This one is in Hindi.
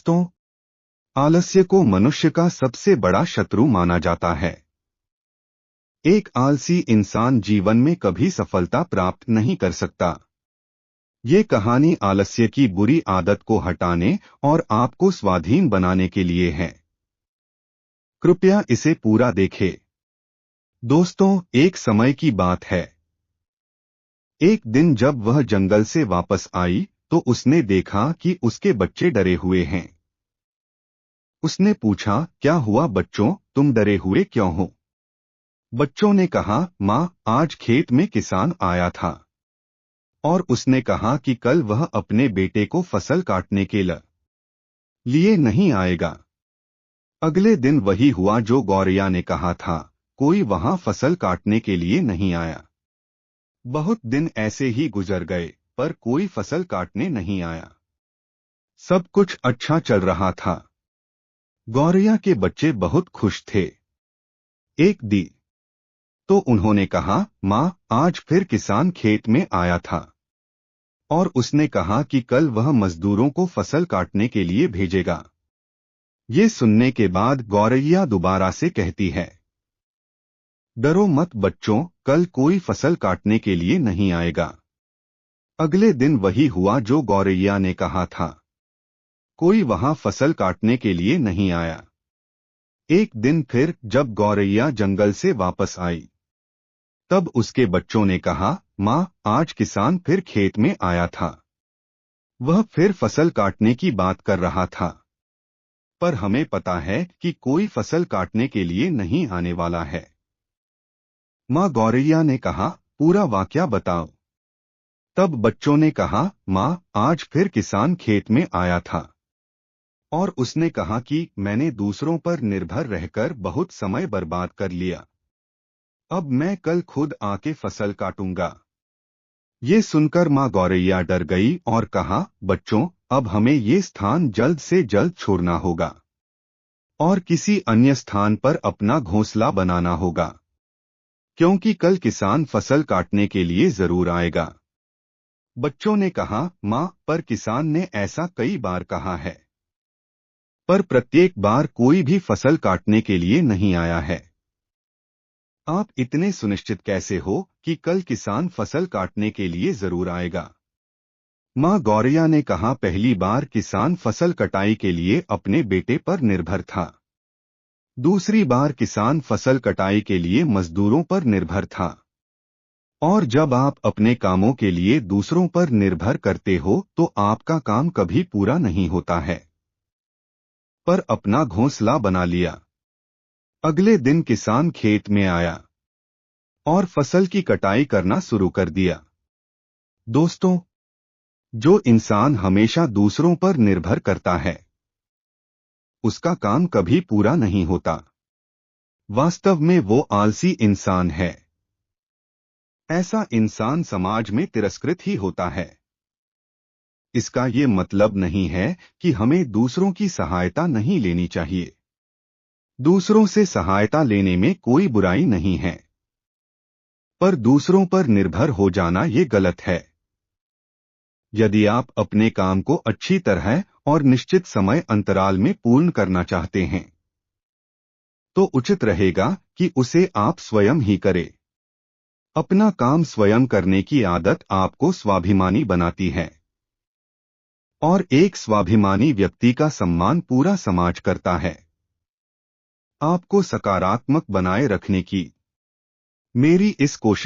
दोस्तों, आलस्य को मनुष्य का सबसे बड़ा शत्रु माना जाता है। एक आलसी इंसान जीवन में कभी सफलता प्राप्त नहीं कर सकता। ये कहानी आलस्य की बुरी आदत को हटाने और आपको स्वाधीन बनाने के लिए है। कृपया इसे पूरा देखें। दोस्तों, एक समय की बात है। एक दिन जब वह जंगल से वापस आई तो उसने देखा कि उसके बच्चे डरे हुए हैं। उसने पूछा, क्या हुआ बच्चों, तुम डरे हुए क्यों हो? बच्चों ने कहा, माँ, आज खेत में किसान आया था और उसने कहा कि कल वह अपने बेटे को फसल काटने के लिए नहीं आएगा। अगले दिन वही हुआ जो गौरैया ने कहा था, कोई वहां फसल काटने के लिए नहीं आया। बहुत दिन ऐसे ही गुजर गए, पर कोई फसल काटने नहीं आया। सब कुछ अच्छा चल रहा था। गौरैया के बच्चे बहुत खुश थे। एक दिन तो उन्होंने कहा, माँ, आज फिर किसान खेत में आया था और उसने कहा कि कल वह मजदूरों को फसल काटने के लिए भेजेगा। ये सुनने के बाद गौरैया दोबारा से कहती है, डरो मत बच्चों, कल कोई फसल काटने के लिए नहीं आएगा। अगले दिन वही हुआ जो गौरैया ने कहा था। कोई वहां फसल काटने के लिए नहीं आया। एक दिन फिर जब गौरैया जंगल से वापस आई तब उसके बच्चों ने कहा, माँ, आज किसान फिर खेत में आया था। वह फिर फसल काटने की बात कर रहा था, पर हमें पता है कि कोई फसल काटने के लिए नहीं आने वाला है। माँ गौरैया ने कहा, पूरा वाकया बताओ। तब बच्चों ने कहा, माँ, आज फिर किसान खेत में आया था और उसने कहा कि मैंने दूसरों पर निर्भर रहकर बहुत समय बर्बाद कर लिया। अब मैं कल खुद आके फसल काटूंगा। ये सुनकर माँ गौरैया डर गई और कहा, बच्चों, अब हमें ये स्थान जल्द से जल्द छोड़ना होगा और किसी अन्य स्थान पर अपना घोंसला बनाना होगा, क्योंकि कल किसान फसल काटने के लिए जरूर आएगा। बच्चों ने कहा, माँ, पर किसान ने ऐसा कई बार कहा है, पर प्रत्येक बार कोई भी फसल काटने के लिए नहीं आया है। आप इतने सुनिश्चित कैसे हो कि कल किसान फसल काटने के लिए जरूर आएगा? माँ गौरैया ने कहा, पहली बार किसान फसल कटाई के लिए अपने बेटे पर निर्भर था। दूसरी बार किसान फसल कटाई के लिए मजदूरों पर निर्भर था। और जब आप अपने कामों के लिए दूसरों पर निर्भर करते हो तो आपका काम कभी पूरा नहीं होता है। पर अपना घोंसला बना लिया। अगले दिन किसान खेत में आया और फसल की कटाई करना शुरू कर दिया। दोस्तों, जो इंसान हमेशा दूसरों पर निर्भर करता है उसका काम कभी पूरा नहीं होता। वास्तव में वो आलसी इंसान है। ऐसा इंसान समाज में तिरस्कृत ही होता है। इसका ये मतलब नहीं है कि हमें दूसरों की सहायता नहीं लेनी चाहिए। दूसरों से सहायता लेने में कोई बुराई नहीं है, पर दूसरों पर निर्भर हो जाना ये गलत है। यदि आप अपने काम को अच्छी तरह और निश्चित समय अंतराल में पूर्ण करना चाहते हैं तो उचित रहेगा कि उसे आप स्वयं ही करें। अपना काम स्वयं करने की आदत आपको स्वाभिमानी बनाती है और एक स्वाभिमानी व्यक्ति का सम्मान पूरा समाज करता है। आपको सकारात्मक बनाए रखने की मेरी इस कोशिश